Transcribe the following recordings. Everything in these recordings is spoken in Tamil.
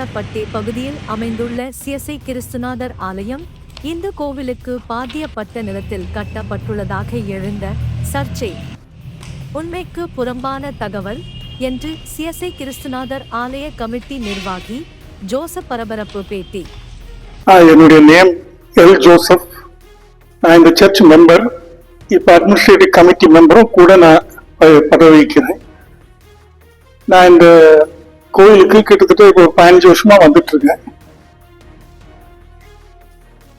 குருவாரப்பட்டி பகுதியில் அமைந்துள்ள சிஎஸ்ஐ கிறிஸ்துநாதர் ஆலயம் இந்த கோவிலுக்கு பாத்தியப்பட்ட நிலத்தில் கட்டப்பட்டுள்ளதாக எழுந்த சர்ச்சை உண்மைக்கு புறம்பான தகவல் என்று சிஎஸ்ஐ கிறிஸ்துநாதர் ஆலய கமிட்டி நிர்வாகி ஜோசப் பரபரப்பு பேட்டி. என்னுடைய நேம் எல் ஜோசப். நான் இந்த சர்ச் மெம்பர், இப்போ அட்மினிஸ்ட்ரேட்டிவ் கமிட்டி மெம்பரும் கூட நான் பதவி வகிக்கிறேன். நான் இந்த கோயிலுக்கு கிட்டத்தட்ட இப்போ 15 வருஷமா வந்துட்டு இருக்கேன்.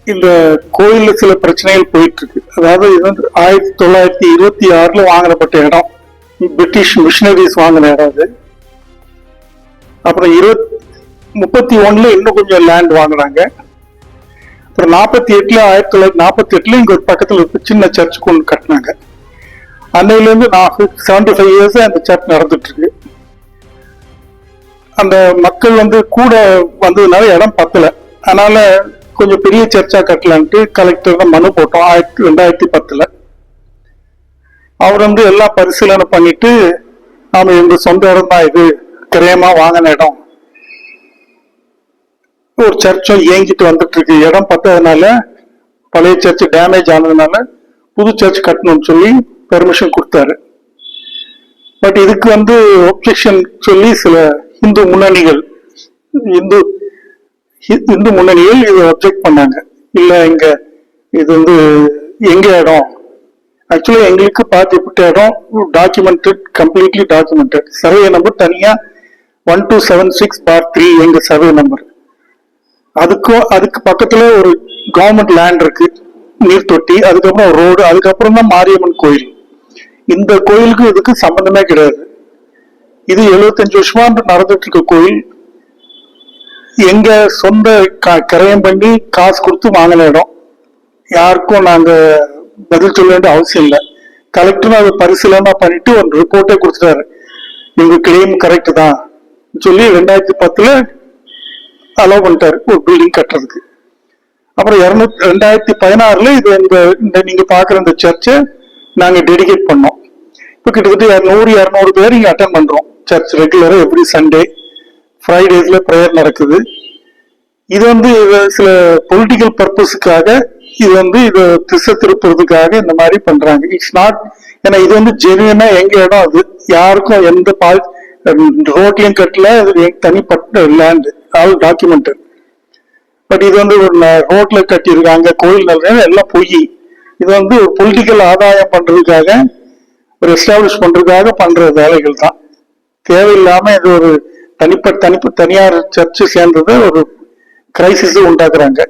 இந்த கோயில்ல சில பிரச்சனைகள் போயிட்டு இருக்கு. அதாவது இது வந்து 1926 வாங்கப்பட்ட இடம், பிரிட்டிஷ் மிஷினரிஸ் வாங்கின இடம் அது. அப்புறம் 31 இன்னும் கொஞ்சம் லேண்ட் வாங்கினாங்க. அப்புறம் 1948 இங்க ஒரு பக்கத்துல ஒரு சின்ன சர்ச் கொண்டு கட்டினாங்க. அன்னையில இருந்து 75 இயர்ஸ் அந்த சர்ச் நடந்துட்டு இருக்கு. அந்த மக்கள் வந்து கூட வந்ததுனால இடம் பத்தல, அதனால கொஞ்சம் பெரிய சர்ச்சா கட்டலான்ட்டு கலெக்டர் மனு போட்டோம் 2010. அவர் வந்து எல்லாம் பரிசீலனை பண்ணிட்டு, நாம எங்க சொந்த இடம் தான் இது, கிரயமா வாங்கின இடம், ஒரு சர்ச்சும் இயங்கிட்டு வந்துட்டு இருக்கு, இடம் பத்ததுனால பழைய சர்ச் டேமேஜ் ஆனதுனால புது சர்ச் கட்டணும்னு சொல்லி பெர்மிஷன் கொடுத்தாரு. பட் இதுக்கு வந்து ஒப்ஜெக்ஷன் சொல்லி சில இந்து முன்னணிகள் இது ஒப்ஜெக்ட் பண்ணாங்க. இல்ல இங்க இது வந்து எங்க இடம், ஆக்சுவலா எங்களுக்கு பாதிப்பட்ட இடம் documented, completely documented. Survey number தனியா 1276/3 எங்க சர்வே நம்பர். அதுக்கு பக்கத்துல ஒரு கவர்மெண்ட் லேண்ட் இருக்கு, நீர் தொட்டி, அதுக்கப்புறம் ரோடு, அதுக்கப்புறம் தான் மாரியம்மன் கோயில். இந்த கோயிலுக்கு இதுக்கு சம்பந்தமே கிடையாது. இது 75 வருஷமா நடந்துட்டு இருக்க கோயில். எங்க சொந்த கிரயம் பண்ணி காசு கொடுத்து வாங்கின இடம். யாருக்கும் நாங்க பதில் சொல்ல வேண்டிய அவசியம் இல்லை. கலெக்டரும் அதை பரிசீலனை பண்ணிட்டு ஒரு ரிப்போர்ட்டே கொடுத்துட்டாரு, எங்க கிளைம் கரெக்ட் தான் சொல்லி 2010 அலோவ் பண்ணிட்டாரு ஒரு பில்டிங் கட்டுறதுக்கு. அப்புறம் 2016 இது இந்த நீங்க பாக்குற இந்த சர்ச்சை நாங்க டெடிகேட் பண்ணோம். இப்ப கிட்டத்தட்ட 100-200 பேர் இங்க அட்டென்ட் பண்றோம். சர்ச் ரெகுலரா எவ்ரி சண்டே ஃப்ரைடேஸ்ல ப்ரேயர் நடக்குது. இது வந்து சில பொலிட்டிக்கல் பர்பஸுக்காக இது வந்து இதை திசை திருப்புறதுக்காக இந்த மாதிரி பண்றாங்க. இட்ஸ் நாட், ஏன்னா இது வந்து ஜெனுவனா எங்க இடம், அது யாருக்கும் எந்த ரோட்லயும் கட்டல, தனிப்பட்ட லேண்ட், ஆல் டாக்குமெண்ட். பட் இது வந்து ஒரு ரோட்ல கட்டியிருக்காங்க, கோயில் நல்ல எல்லாம் பொய். இது வந்து ஒரு பொலிட்டிக்கல் ஆதாயம் பண்றதுக்காக, ஒரு எஸ்டாப்ளிஷ் பண்றதுக்காக பண்ற வேலைகள் தான். தேவையில்லாம இது ஒரு தனியார் சர்ச்சு சேர்ந்தது ஒரு கிரைசிஸ் உண்டாக்குறாங்க.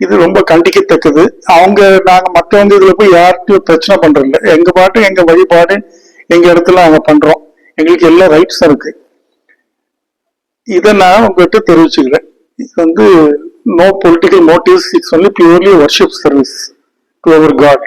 இது ரொம்ப கண்டிக்கத்தக்கது. நாங்க மற்றவங்க இதுல போய் யார்கிட்டையும் பிரச்சனை பண்றதில்ல. எங்க பாட்டு எங்க வழிபாடு எங்க இடத்துல நாங்க பண்றோம். எங்களுக்கு எல்லா ரைட்ஸும் இருக்கு. இதை நான் உங்ககிட்ட தெரிவிச்சுக்கிறேன். இது வந்து no political motives, it's only purely worship service to our God.